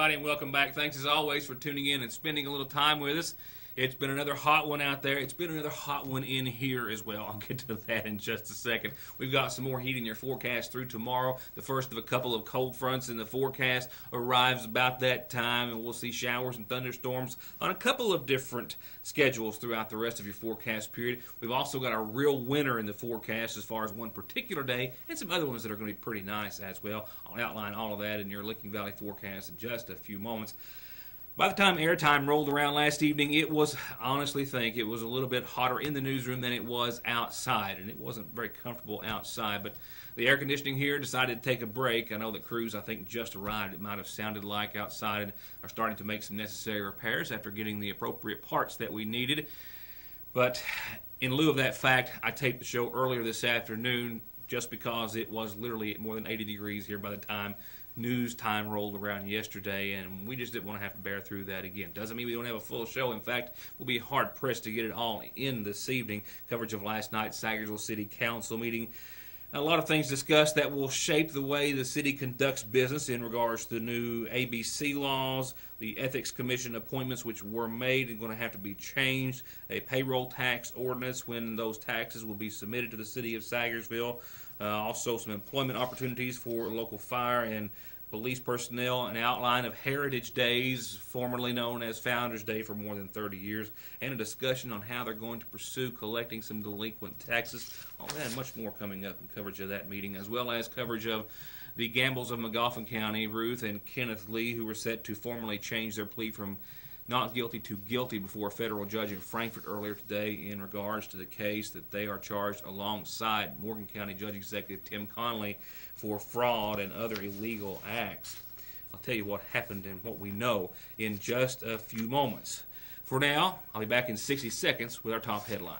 everybody, and welcome back. Thanks, as always, for tuning in and spending a little time with us. It's been another hot one out there. It's been another hot one in here as well. I'll get to that in just a second. We've got some more heat in your forecast through tomorrow. The first of a couple of cold fronts in the forecast arrives about that time, and we'll see showers and thunderstorms on a couple of different schedules throughout the rest of your forecast period. We've also got a real winter in the forecast as far as one particular day, and some other ones that are going to be pretty nice as well. I'll outline all of that in your Licking Valley forecast in just a few moments. By the time airtime rolled around last evening, it was, I honestly think, it was a little bit hotter in the newsroom than it was outside, and it wasn't very comfortable outside, but the air conditioning here decided to take a break. I know that crews, I think, just arrived, it might have sounded like, outside, and are starting to make some necessary repairs after getting the appropriate parts that we needed. But in lieu of that fact, I taped the show earlier this afternoon just because it was literally more than 80 degrees here by the time news time rolled around yesterday, and we just didn't want to have to bear through that again. Doesn't mean we don't have a full show. In fact, we'll be hard-pressed to get it all in this evening. Coverage of last night's Saggersville City Council meeting. A lot of things discussed that will shape the way the city conducts business in regards to the new ABC laws, the Ethics Commission appointments which were made and going to have to be changed, a payroll tax ordinance when those taxes will be submitted to the city of Saggersville, also some employment opportunities for local fire and police personnel, an outline of Heritage Days, formerly known as Founders Day for more than 30 years, and a discussion on how they're going to pursue collecting some delinquent taxes. All that and much more coming up in coverage of that meeting, as well as coverage of the gambles of Magoffin County, Ruth and Kenneth Lee, who were set to formally change their plea from not guilty to guilty before a federal judge in Frankfort earlier today in regards to the case that they are charged alongside Morgan County Judge Executive Tim Connolly for fraud and other illegal acts. I'll tell you what happened and what we know in just a few moments. For now, I'll be back in 60 seconds with our top headline.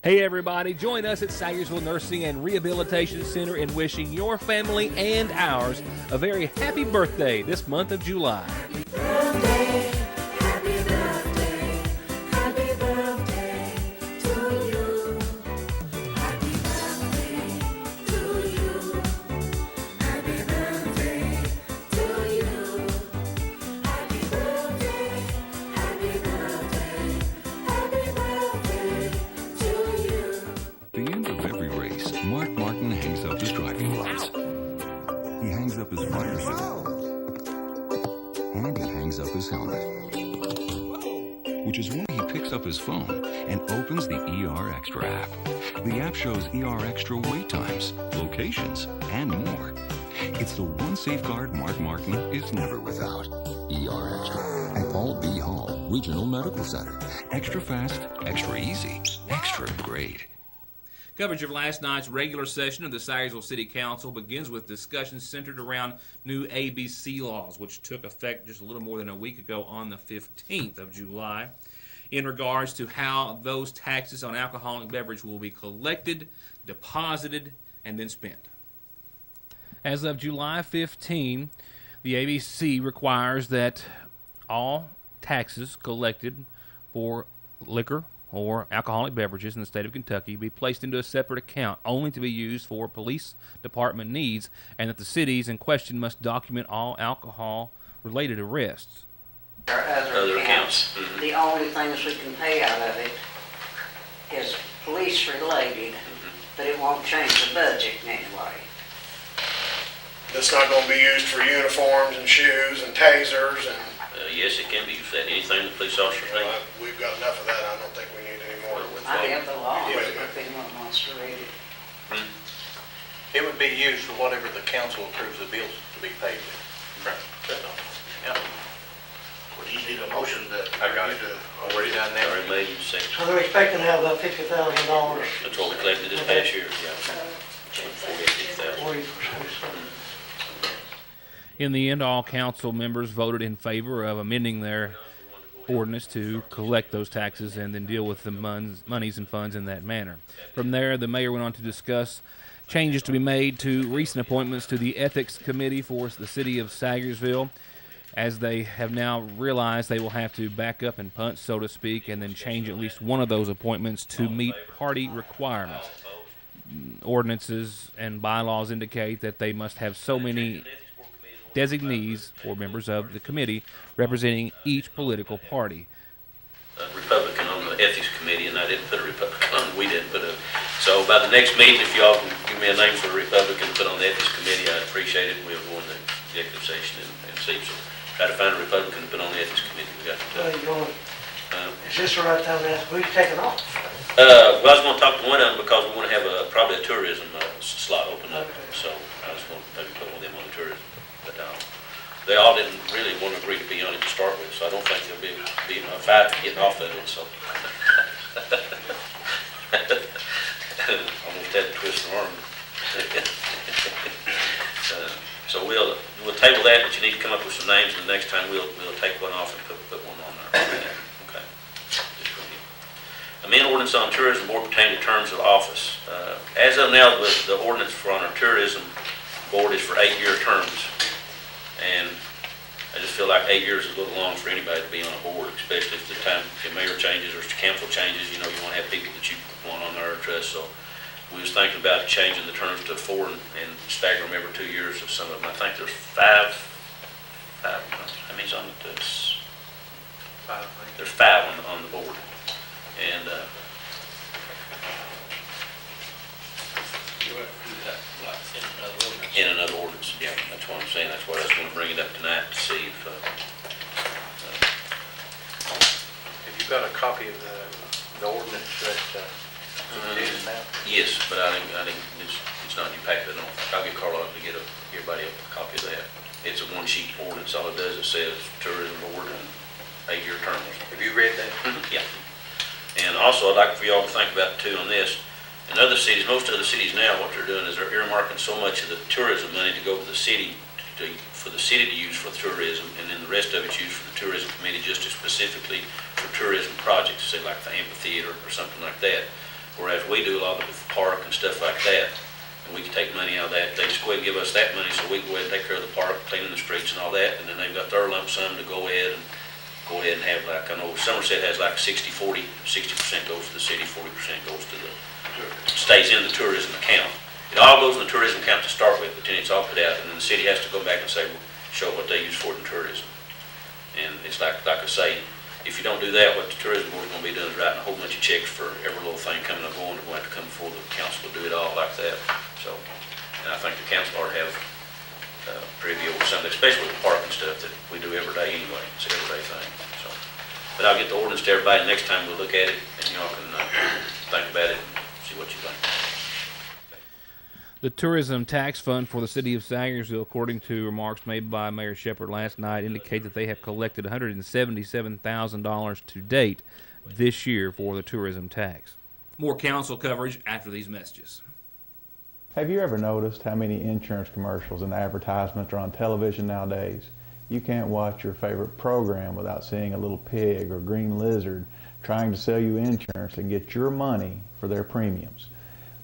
Hey everybody, join us at Saggersville Nursing and Rehabilitation Center in wishing your family and ours a very happy birthday this month of July. Birthday, happy birthday to you. Happy birthday to you. Happy birthday to you. Happy birthday, happy birthday, happy birthday to you. At the end of every race, Mark Martin hangs up his driving lights. He hangs up his fire suit. And he hangs up his helmet. Which is when he picks up his phone and opens the ER Extra app. The app shows ER Extra wait times, locations, and more. It's the one safeguard Mark Martin is never without. ER Extra at Paul B. Hall Regional Medical Center. Extra fast, extra easy, extra great. Coverage of last night's regular session of the Saggersville City Council begins with discussions centered around new ABC laws, which took effect just a little more than a week ago on the 15th of July, in regards to how those taxes on alcoholic beverage will be collected, deposited, and then spent. As of July 15, the ABC requires that all taxes collected for liquor or alcoholic beverages in the state of Kentucky be placed into a separate account only to be used for police department needs, and that the cities in question must document all alcohol-related arrests. Or other accounts. Mm-hmm. The only things we can pay out of it is police-related, but it won't change the budget in any way. That's not going to be used for uniforms and shoes and tasers and... Yes, it can be used for that. Anything the police officers need. We've got enough of that. I don't think we need any more. I have the law, Yeah. if anyone wants to read it. It would be used for whatever the council approves the bills to be paid with. Right. That's all. Yeah. Well, you need a motion that... I got it. Already done that. Already made you second. So they're expecting to have about $50,000. That's what we collected this past year. Yeah. 48,000. 40%. In the end, all council members voted in favor of amending their ordinance to collect those taxes and then deal with the monies and funds in that manner. From there, the mayor went on to discuss changes to be made to recent appointments to the Ethics Committee for the city of Saggersville, as they have now realized they will have to back up and punch, so to speak, and then change at least one of those appointments to meet party requirements. Ordinances and bylaws indicate that they must have so many designees or members of the committee representing each political party. A Republican on the Ethics Committee, and I didn't put a Republican on, we didn't put a, so by the next meeting, if y'all can give me a name for a Republican to put on the Ethics Committee, I'd appreciate it, and we'll go into executive session and see, so try to find a Republican to put on the Ethics Committee, we got to do Well, it. you going, is this the right time to ask, who's taking off? Well, I was gonna talk to one of them because we wanna have probably a tourism slot open up, Okay. so I was gonna maybe put one of them on the tourism, but, they all didn't really want to agree to be on it to start with, so I don't think there'll be a fight to get off of it, so. Almost had to twist the arm. So we'll table that, but you need to come up with some names, and the next time we'll take one off and put one on there. Okay. Amend ordinance on tourism board pertaining to terms of office. As of now, the ordinance for on our tourism board is for 8-year terms. And I just feel like 8 years is a little long for anybody to be on a board, especially if the mayor changes or if the council changes, you know, you want to have people that you want on there or trust. So we was thinking about changing the terms to 4 and stagger them every 2 years of some of them. I think there's five, how many's on it? There's 5 on the board. And, in another ordinance, yeah, that's what I'm saying, that's why I was gonna bring it up tonight to see if, Have you got a copy of the ordinance that it is now? yes, but I think it's not in your packet, I'll get Carla to get everybody a copy of that. It's a one-sheet ordinance, all it does, it says tourism board and 8-year terms. Have you read that? Yeah. And also, I'd like for y'all to think about too on this. In other cities, most other cities now, what they're doing is they're earmarking so much of the tourism money to go to the city, for the city to use for tourism, and then the rest of it's used for the tourism committee just specifically for tourism projects, say like the amphitheater or something like that. Whereas we do a lot of it with the park and stuff like that, and we can take money out of that. They just go ahead and give us that money so we can go ahead and take care of the park, cleaning the streets and all that, and then they've got their lump sum to go ahead and have, like, I know Somerset has like 60-40, 60% goes to the city, 40% goes to stays in the tourism account. It all goes in the tourism account to start with, but then it's all put out, and then the city has to go back and say, well, show what they use for it in tourism. And it's like I say, if you don't do that, what the tourism board is gonna be doing is writing a whole bunch of checks for every little thing coming and going. They're going to have to come before the council to do it all like that. So, and I think the council ought to have preview over something, especially with the park and stuff that we do every day anyway. It's an everyday thing. So, but I'll get the ordinance to everybody next time we'll look at it, and y'all can think about it and see what you think. The tourism tax fund for the city of Saggersville, according to remarks made by Mayor Shepherd last night, indicate that they have collected $177,000 to date this year for the tourism tax. More council coverage after these messages. Have you ever noticed how many insurance commercials and advertisements are on television nowadays? You can't watch your favorite program without seeing a little pig or green lizard trying to sell you insurance and get your money for their premiums.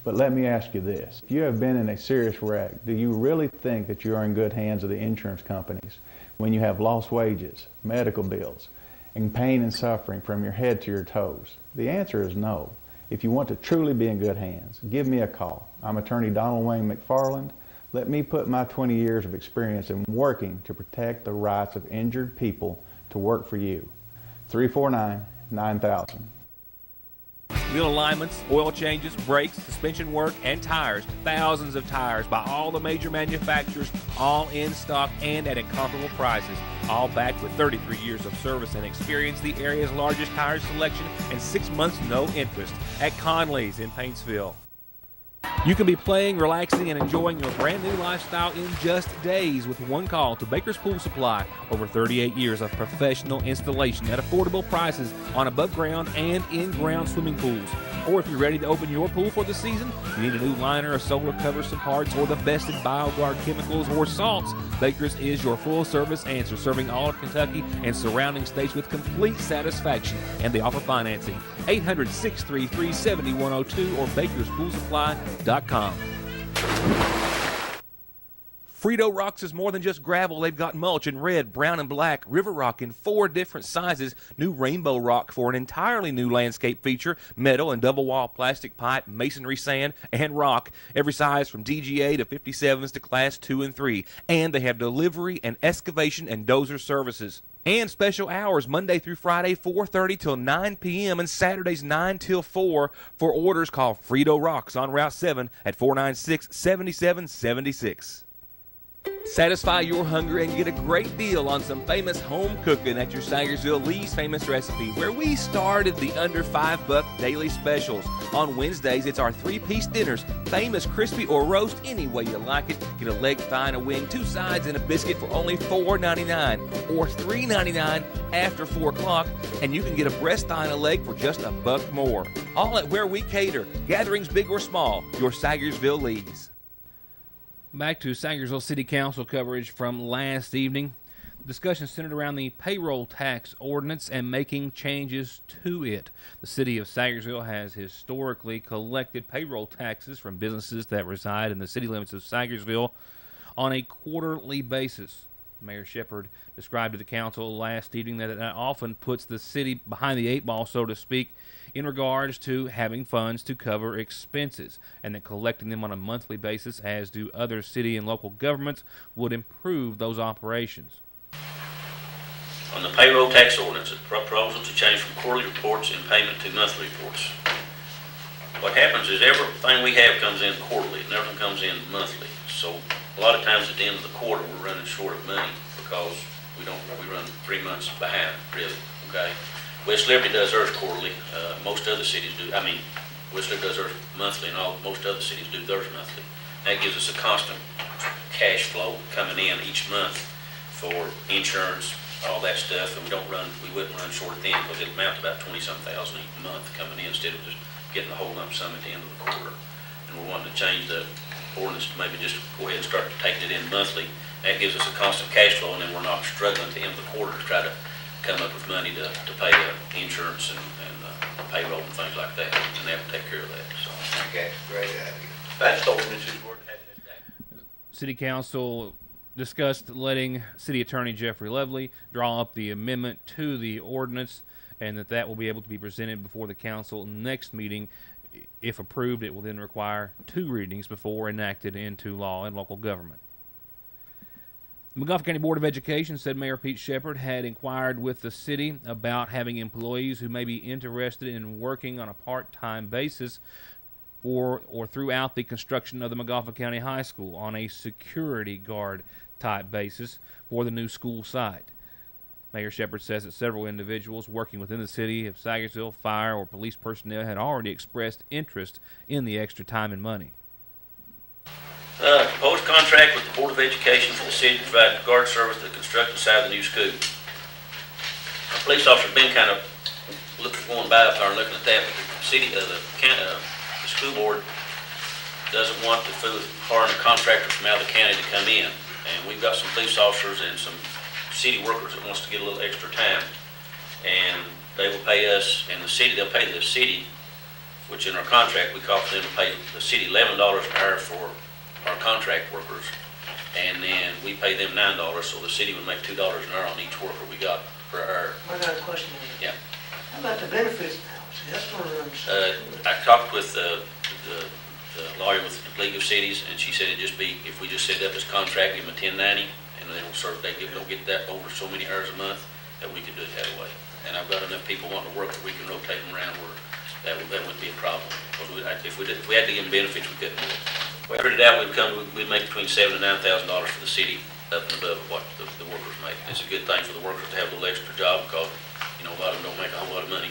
But let me ask you this. If you have been in a serious wreck, do you really think that you are in good hands of the insurance companies when you have lost wages, medical bills, and pain and suffering from your head to your toes? The answer is no. If you want to truly be in good hands, give me a call. I'm attorney Donald Wayne McFarland. Let me put my 20 years of experience in working to protect the rights of injured people to work for you. 349-9000. Wheel alignments, oil changes, brakes, suspension work, and tires. Thousands of tires by all the major manufacturers, all in stock and at incomparable prices. All backed with 33 years of service and experience, the area's largest tire selection, and 6 months no interest at Conley's in Paintsville. You can be playing, relaxing, and enjoying your brand new lifestyle in just days with one call to Baker's Pool Supply. Over 38 years of professional installation at affordable prices on above ground and in-ground swimming pools. Or if you're ready to open your pool for the season, you need a new liner, a solar cover, some parts, or the best in BioGuard chemicals or salts, Baker's is your full-service answer, serving all of Kentucky and surrounding states with complete satisfaction. And they offer financing. 800-633-7102 or bakerspoolsupply.com. Frito Rocks is more than just gravel. They've got mulch in red, brown, and black, river rock in 4 different sizes, new rainbow rock for an entirely new landscape feature, metal and double wall plastic pipe, masonry sand, and rock, every size from DGA to 57s to class 2 and 3. And they have delivery and excavation and dozer services. And special hours Monday through Friday, 4:30 till 9 p.m. and Saturdays 9 till 4. For orders, call Frito Rocks on Route 7 at 496-7776. Satisfy your hunger and get a great deal on some famous home cooking at your Saggersville Lee's Famous Recipe, where we started the under $5 daily specials. On Wednesdays, it's our 3-piece dinners, famous crispy or roast, any way you like it. Get a leg, thigh, and a wing, 2 sides, and a biscuit for only $4.99 or $3.99 after 4 o'clock, and you can get a breast, thigh, and a leg for just $1 more. All at where we cater, gatherings big or small, your Saggersville Lee's. Back to Saggersville City Council coverage from last evening. Discussion centered around the payroll tax ordinance and making changes to it. The city of Saggersville has historically collected payroll taxes from businesses that reside in the city limits of Saggersville on a quarterly basis. Mayor Shepherd described to the council last evening that it often puts the city behind the 8 ball, so to speak, in regards to having funds to cover expenses, and that collecting them on a monthly basis, as do other city and local governments, would improve those operations. On the payroll tax ordinance, the proposal to change from quarterly reports and payment to monthly reports. What happens is everything we have comes in quarterly and everything comes in monthly. So a lot of times at the end of the quarter, we're running short of money because we run 3 months behind, really, okay? West Liberty does theirs quarterly. Most other cities do. West Liberty does theirs monthly, and most other cities do theirs monthly. That gives us a constant cash flow coming in each month for insurance, all that stuff, and we wouldn't run short then because it'd amount to about 20-some thousand each month coming in instead of just getting the whole lump sum at the end of the quarter. And we're wanting to change the ordinance to maybe just go ahead and start taking it in monthly. That gives us a constant cash flow, and then we're not struggling at the end of the quarter to try to come up with money to pay insurance and payroll and things like that, and they have to take care of that. So I think that's a great idea. That's the ordinance is worth having this day. City Council discussed letting City Attorney Jeffrey Lovely draw up the amendment to the ordinance, and that will be able to be presented before the council next meeting. If approved, it will then require 2 readings before enacted into law and local government. The Montgomery County Board of Education said Mayor Pete Shepherd had inquired with the city about having employees who may be interested in working on a part-time basis for or throughout the construction of the Montgomery County High School on a security guard type basis for the new school site. Mayor Shepherd says that several individuals working within the city of Saggersville, fire or police personnel, had already expressed interest in the extra time and money. Proposed contract with the Board of Education for the city to provide guard service to the construction side of the new school. Our police officers have been kind of going by up there and looking at that, but the school board doesn't want to hire a contractor from out of the county to come in. And we've got some police officers and some city workers that wants to get a little extra time. And they will pay us, and they'll pay the city, which in our contract, we call for them to pay the city $11 an hour for our contract workers, and then we pay them $9, so the city would make $2 an hour on each worker we got per hour. I got a question. Yeah. How about the benefits now? See, that's going to run. I talked with the lawyer with the League of Cities, and she said it'd just be, if we just set up this contract, give them a 1090, and then they'll get that over so many hours a month, that we could do it that way. And I've got enough people wanting to work that we can rotate them around where that wouldn't be a problem. If we had to give them benefits, we couldn't do it. We figured it out, we'd make between $7,000 and $9,000 for the city, up and above what the workers make. It's a good thing for the workers to have a little extra job because, a lot of them don't make a whole lot of money.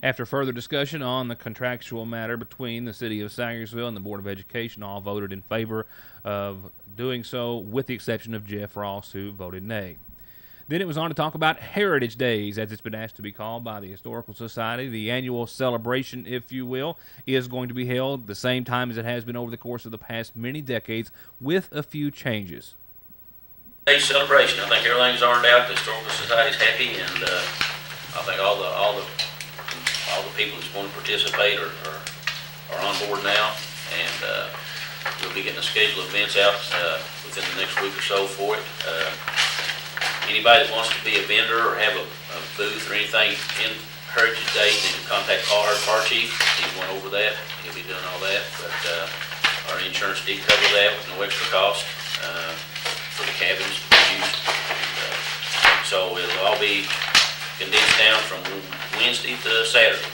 After further discussion on the contractual matter between the city of Saggersville and the Board of Education, all voted in favor of doing so, with the exception of Jeff Ross, who voted nay. Then it was on to talk about Heritage Days, as it's been asked to be called by the Historical Society. The annual celebration, if you will, is going to be held the same time as it has been over the course of the past many decades, with a few changes. Day celebration. I think everything's ironed out. The Historical Society's happy, and I think all the people that want to participate are on board now. And we'll be getting a schedule of events out within the next week or so for it. Anybody that wants to be a vendor or have a booth or anything in Heritage Day, they can contact Paul, our fire chief. He's went over that. He'll be doing all that. But our insurance did cover that with no extra cost for the cabins to be used. So it'll all be condensed down from Wednesday to Saturday.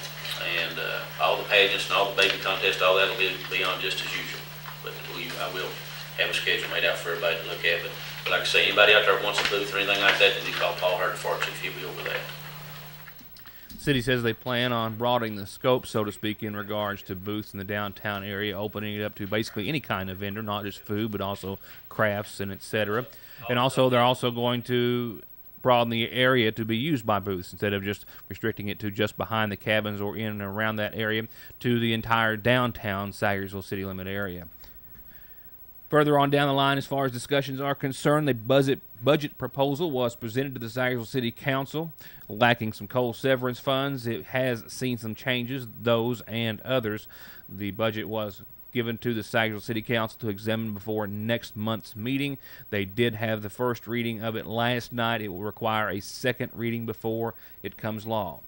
And all the pageants and all the baby contests, all that will be on just as usual. But I will have a schedule made out for everybody to look at. But like I say, anybody out there that wants a booth or anything like that, then you call Paul Hart, Fire Chief. He'll be over that. City says they plan on broadening the scope, so to speak, in regards to booths in the downtown area, opening it up to basically any kind of vendor, not just food, but also crafts and etc. And also, they're also going to broaden the area to be used by booths instead of just restricting it to just behind the cabins or in and around that area to the entire downtown Saggersville city limit area. Further on down the line, as far as discussions are concerned, the budget proposal was presented to the Saggersville City Council. Lacking some coal severance funds, it has seen some changes, those and others. The budget was given to the Saggersville City Council to examine before next month's meeting. They did have the first reading of it last night. It will require a second reading before it comes law.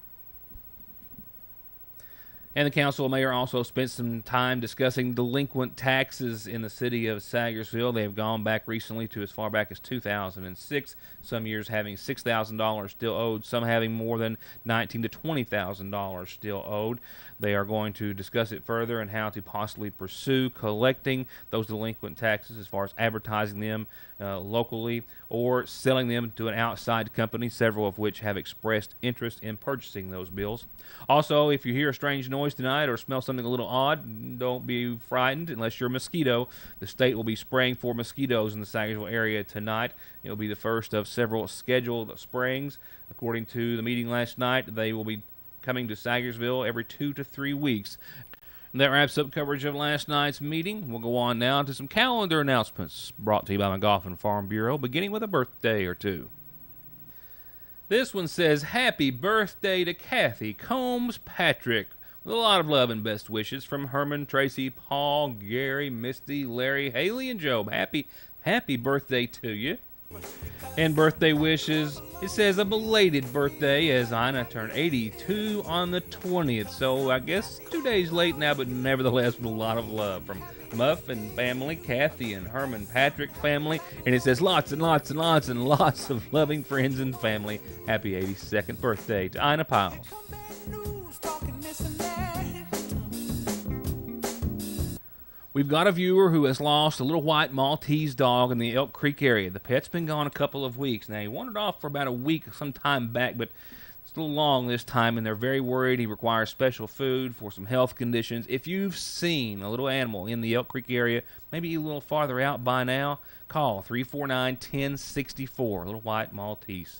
And the council mayor also spent some time discussing delinquent taxes in the city of Saggersville. They have gone back recently to as far back as 2006, some years having $6,000 still owed, some having more than $19,000 to $20,000 still owed. They are going to discuss it further and how to possibly pursue collecting those delinquent taxes as far as advertising them locally or selling them to an outside company, several of which have expressed interest in purchasing those bills. Also, if you hear a strange noise tonight or smell something a little odd, don't be frightened unless you're a mosquito. The state will be spraying for mosquitoes in the Saggersville area tonight. It will be the first of several scheduled sprayings. According to the meeting last night, they will be coming to Saggersville every 2 to 3 weeks. And that wraps up coverage of last night's meeting. We'll go on now to some calendar announcements brought to you by McGoffin Farm Bureau, beginning with a birthday or two. This one says, happy birthday to Kathy Combs Patrick. With a lot of love and best wishes from Herman, Tracy, Paul, Gary, Misty, Larry, Haley, and Job. Happy birthday to you. And birthday wishes, it says a belated birthday as Ina turned 82 on the 20th. So I guess 2 days late now, but nevertheless with a lot of love from Muff and family, Kathy and Herman Patrick family. And it says lots and lots and lots and lots of loving friends and family. Happy 82nd birthday to Ina Piles. We've got a viewer who has lost a little white Maltese dog in the Elk Creek area. The pet's been gone a couple of weeks. Now, he wandered off for about a week some time back, but it's a little long this time, and they're very worried. He requires special food for some health conditions. If you've seen a little animal in the Elk Creek area, maybe a little farther out by now, call 349-1064, a little white Maltese.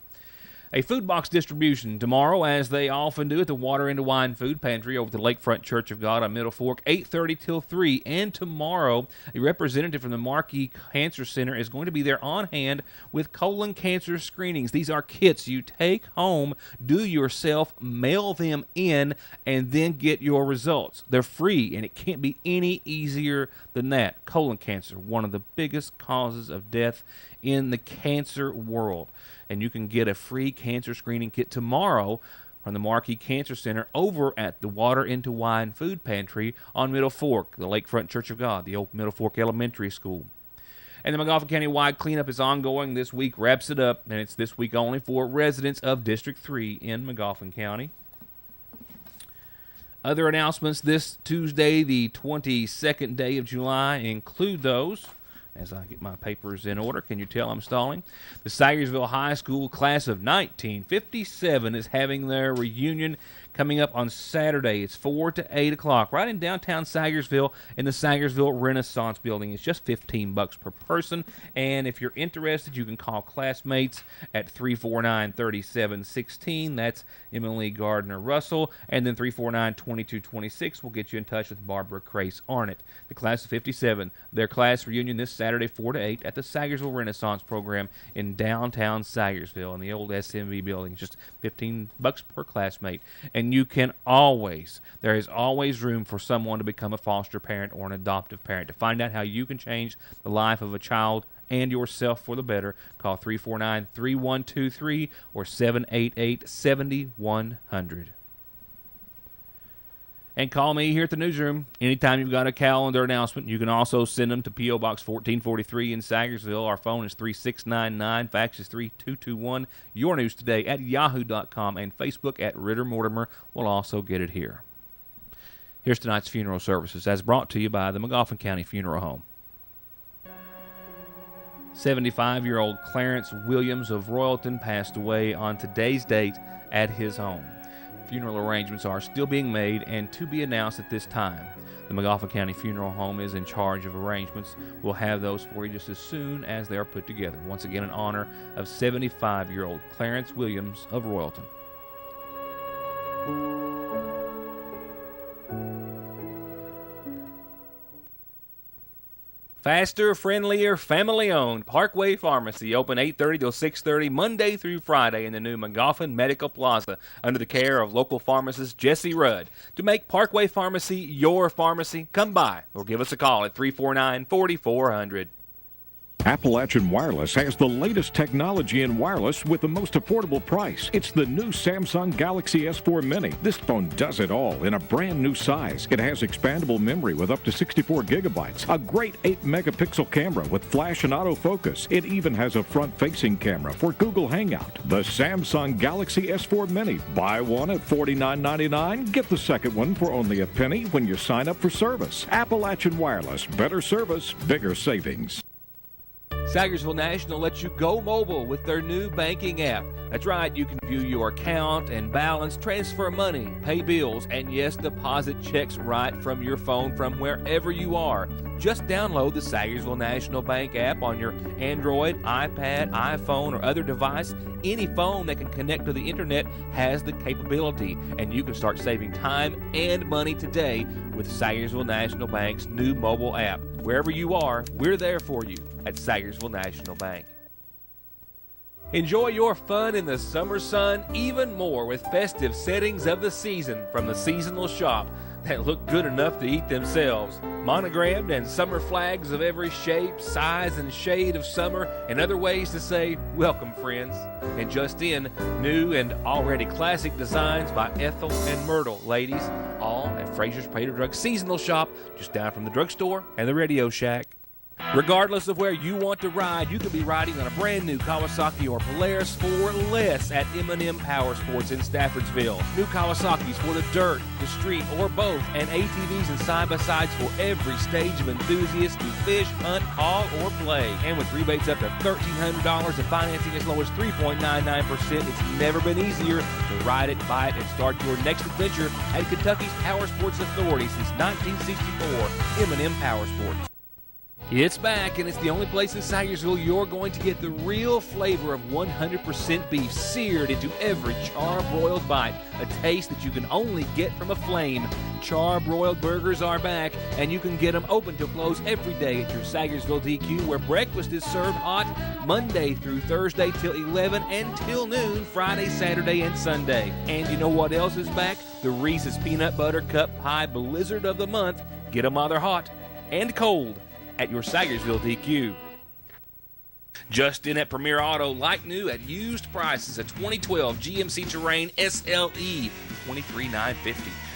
A food box distribution tomorrow, as they often do at the Water into Wine Food Pantry over at the Lakefront Church of God on Middle Fork, 8:30 till 3. And tomorrow, a representative from the Marquis Cancer Center is going to be there on hand with colon cancer screenings. These are kits you take home, do yourself, mail them in, and then get your results. They're free, and it can't be any easier than that. Colon cancer, one of the biggest causes of death in the cancer world. And you can get a free cancer screening kit tomorrow from the Marquis Cancer Center over at the Water into Wine Food Pantry on Middle Fork, the Lakefront Church of God, the old Middle Fork Elementary School. And the McGoffin County-wide cleanup is ongoing. This week wraps it up, and it's this week only for residents of District 3 in McGoffin County. Other announcements this Tuesday, the 22nd day of July, include those. As I get my papers in order, can you tell I'm stalling? The Saggersville High School class of 1957 is having their reunion coming up on Saturday. It's 4 to 8 o'clock, right in downtown Saggersville in the Saggersville Renaissance Building. It's just $15 per person, and if you're interested, you can call classmates at 349-3716. That's Emily Gardner-Russell, and then 349-2226 will get you in touch with Barbara Crace Arnett. The class of 57, their class reunion this Saturday, 4 to 8 at the Saggersville Renaissance Program in downtown Saggersville in the old SMV building. It's just $15 per classmate. And and there is always room for someone to become a foster parent or an adoptive parent. To find out how you can change the life of a child and yourself for the better, call 349-3123 or 788-7100. And call me here at the newsroom anytime you've got a calendar announcement. You can also send them to P.O. Box 1443 in Saggersville. Our phone is 3699, fax is 3221. Your news today at yahoo.com and Facebook at Ritter Mortimer. We'll also get it here. Here's tonight's funeral services, as brought to you by the McGoffin County Funeral Home. 75-year-old Clarence Williams of Royalton passed away on today's date at his home. Funeral arrangements are still being made and to be announced at this time. The McGoffin County Funeral Home is in charge of arrangements. We'll have those for you just as soon as they are put together. Once again, in honor of 75-year-old Clarence Williams of Royalton. Faster, friendlier, family-owned Parkway Pharmacy, open 8:30 till 6:30 Monday through Friday in the new McGoffin Medical Plaza under the care of local pharmacist Jesse Rudd. To make Parkway Pharmacy your pharmacy, come by or give us a call at 349-4400. Appalachian Wireless has the latest technology in wireless with the most affordable price. It's the new Samsung Galaxy S4 Mini. This phone does it all in a brand new size. It has expandable memory with up to 64 gigabytes, a great 8-megapixel camera with flash and autofocus. It even has a front-facing camera for Google Hangout. The Samsung Galaxy S4 Mini. Buy one at $49.99. Get the second one for only a penny when you sign up for service. Appalachian Wireless. Better service, bigger savings. Saggersville National lets you go mobile with their new banking app. That's right, you can view your account and balance, transfer money, pay bills, and yes, deposit checks right from your phone from wherever you are. Just download the Saggersville National Bank app on your Android, iPad, iPhone, or other device. Any phone that can connect to the internet has the capability, and you can start saving time and money today with Saggersville National Bank's new mobile app. Wherever you are, we're there for you at Saggersville National Bank. Enjoy your fun in the summer sun even more with festive settings of the season from the seasonal shop that look good enough to eat themselves. Monogrammed and summer flags of every shape, size, and shade of summer, and other ways to say, welcome, friends. And just in, new and already classic designs by Ethel and Myrtle, ladies, all at Fraser's Potato Drug Seasonal Shop, just down from the drugstore and the Radio Shack. Regardless of where you want to ride, you can be riding on a brand new Kawasaki or Polaris for less at M&M Powersports in Staffordsville. New Kawasaki's for the dirt, the street, or both, and ATVs and side-by-sides for every stage of enthusiasts to fish, hunt, haul, or play. And with rebates up to $1,300 and financing as low as 3.99%, it's never been easier to ride it, buy it, and start your next adventure at Kentucky's Powersports Authority since 1964, M&M Powersports. It's back, and it's the only place in Saggersville you're going to get the real flavor of 100% beef seared into every char-broiled bite, a taste that you can only get from a flame. Char-broiled burgers are back, and you can get them open till close every day at your Saggersville DQ, where breakfast is served hot Monday through Thursday till 11 and till noon, Friday, Saturday, and Sunday. And you know what else is back? The Reese's Peanut Butter Cup Pie Blizzard of the Month. Get them while they're hot and cold at your Saggersville DQ. Just in at Premier Auto, like new at used prices, a 2012 GMC Terrain SLE, $23,950.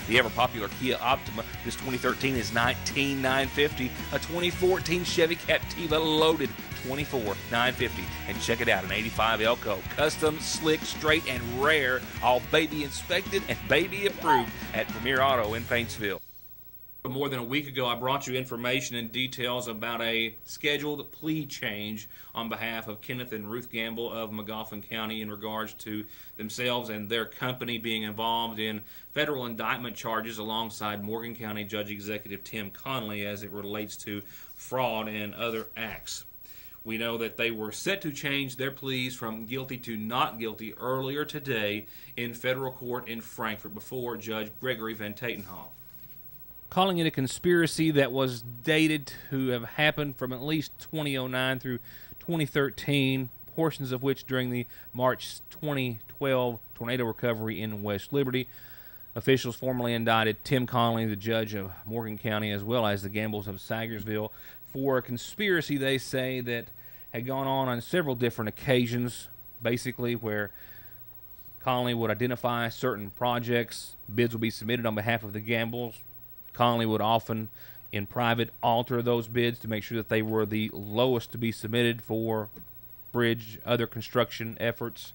The ever-popular Kia Optima, this 2013 is $19,950. A 2014 Chevy Captiva loaded, $24,950. And check it out, an 85 Elko, custom, slick, straight, and rare, all baby inspected and baby approved at Premier Auto in Paintsville. More than a week ago, I brought you information and details about a scheduled plea change on behalf of Kenneth and Ruth Campbell of McGoffin County in regards to themselves and their company being involved in federal indictment charges alongside Morgan County Judge Executive Tim Connolly as it relates to fraud and other acts. We know that they were set to change their pleas from guilty to not guilty earlier today in federal court in Frankfort before Judge Gregory Van Tatenhoff. Calling it a conspiracy that was dated to have happened from at least 2009 through 2013, portions of which during the March 2012 tornado recovery in West Liberty. Officials formally indicted Tim Conley, the judge of Morgan County, as well as the Gambles of Saggersville, for a conspiracy they say that had gone on several different occasions, basically where Conley would identify certain projects, bids would be submitted on behalf of the Gambles. Conley would often, in private, alter those bids to make sure that they were the lowest to be submitted for bridge, other construction efforts.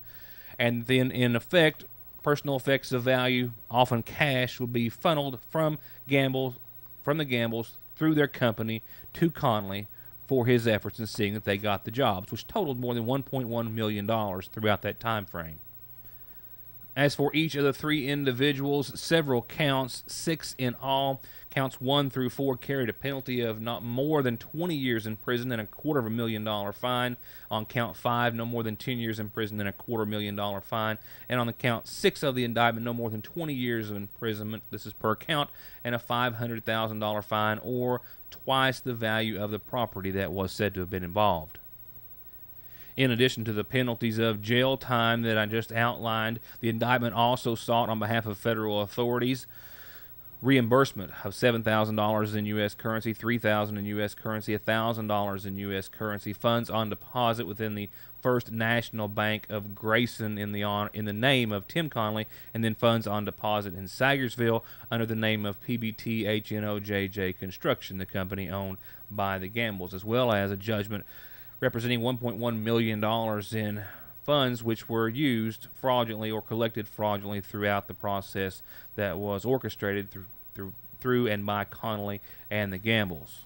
And then, in effect, personal effects of value, often cash, would be funneled from the Gambles through their company to Conley for his efforts in seeing that they got the jobs, which totaled more than $1.1 million throughout that time frame. As for each of the three individuals, several counts, 6 in all, counts 1 through 4 carried a penalty of not more than 20 years in prison and a $250,000 fine. On count 5, no more than 10 years in prison and a $250,000 fine. And on the count 6 of the indictment, no more than 20 years of imprisonment, this is per count, and a $500,000 fine, or twice the value of the property that was said to have been involved. In addition to the penalties of jail time that I just outlined, the indictment also sought on behalf of federal authorities reimbursement of $7,000 in U.S. currency, $3,000 in U.S. currency, $1,000 in U.S. currency, funds on deposit within the First National Bank of Grayson in the name of Tim Conley, and then funds on deposit in Saggersville under the name of PBT HNOJJ Construction, the company owned by the Gambles, as well as a judgment representing $1.1 million in funds which were used fraudulently or collected fraudulently throughout the process that was orchestrated through and by Conley and the Gambles.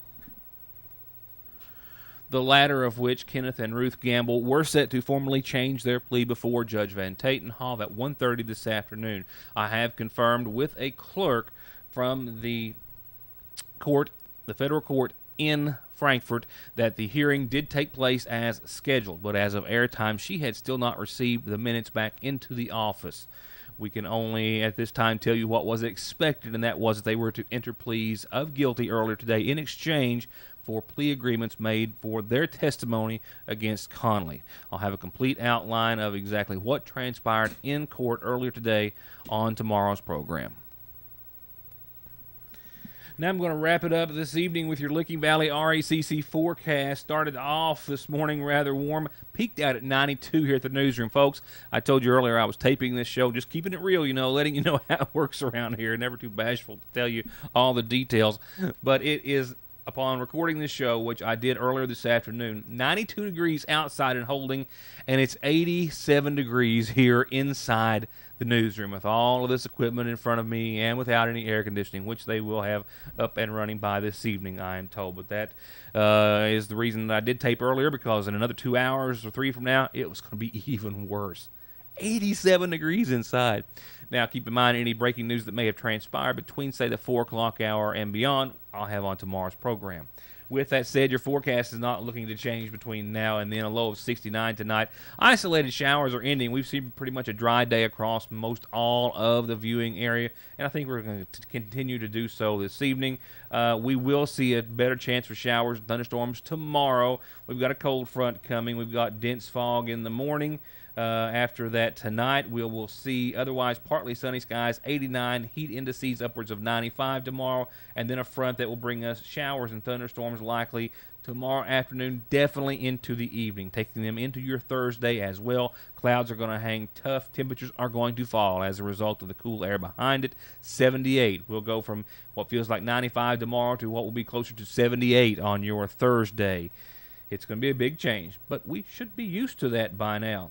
The latter of which, Kenneth and Ruth Gamble, were set to formally change their plea before Judge Van Tatenhove at 1:30 this afternoon. I have confirmed with a clerk from the court, the federal court in Frankfort, that the hearing did take place as scheduled, but as of airtime, she had still not received the minutes back into the office. We can only at this time tell you what was expected, and that was that they were to enter pleas of guilty earlier today in exchange for plea agreements made for their testimony against Conley. I'll have a complete outline of exactly what transpired in court earlier today on tomorrow's program. Now I'm going to wrap it up this evening with your Licking Valley RACC forecast. Started off this morning rather warm, peaked out at 92 here at the newsroom, folks. I told you earlier I was taping this show, just keeping it real, letting you know how it works around here. Never too bashful to tell you all the details. But it is, upon recording this show, which I did earlier this afternoon, 92 degrees outside and holding, and it's 87 degrees here inside the newsroom with all of this equipment in front of me and without any air conditioning, which they will have up and running by this evening, I am told. But that is the reason that I did tape earlier, because in another 2 hours or 3 from now, it was going to be even worse. 87 degrees inside. Now, keep in mind any breaking news that may have transpired between, say, the 4 o'clock hour and beyond, I'll have on tomorrow's program. With that said, your forecast is not looking to change between now and then. A low of 69 tonight. Isolated showers are ending. We've seen pretty much a dry day across most all of the viewing area, and I think we're going to continue to do so this evening. We will see a better chance for showers and thunderstorms tomorrow. We've got a cold front coming. We've got dense fog in the morning. After that tonight, we will see otherwise partly sunny skies, 89, heat indices upwards of 95 tomorrow, and then a front that will bring us showers and thunderstorms likely tomorrow afternoon, definitely into the evening, taking them into your Thursday as well. Clouds are going to hang tough. Temperatures are going to fall as a result of the cool air behind it. 78. We'll go from what feels like 95 tomorrow to what will be closer to 78 on your Thursday. It's going to be a big change, but we should be used to that by now.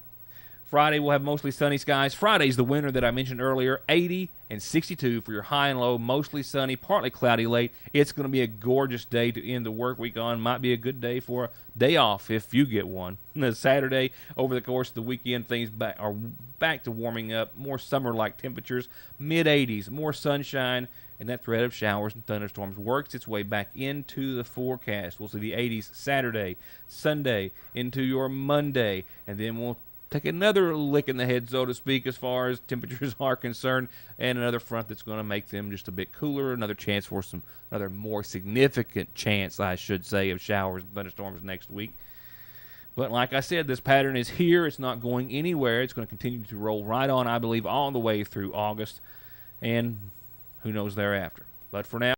Friday, we'll have mostly sunny skies. Friday's the winter that I mentioned earlier, 80 and 62 for your high and low, mostly sunny, partly cloudy late. It's going to be a gorgeous day to end the work week on. Might be a good day for a day off if you get one. Saturday, over the course of the weekend, things are back to warming up, more summer-like temperatures, mid-80s, more sunshine, and that threat of showers and thunderstorms works its way back into the forecast. We'll see the 80s Saturday, Sunday, into your Monday, and then we'll take another lick in the head, so to speak, as far as temperatures are concerned, and another front that's going to make them just a bit cooler, another chance for another more significant chance, I should say, of showers and thunderstorms next week. But like I said, this pattern is here. It's not going anywhere. It's going to continue to roll right on, I believe, all the way through August. and who knows thereafter. But for now,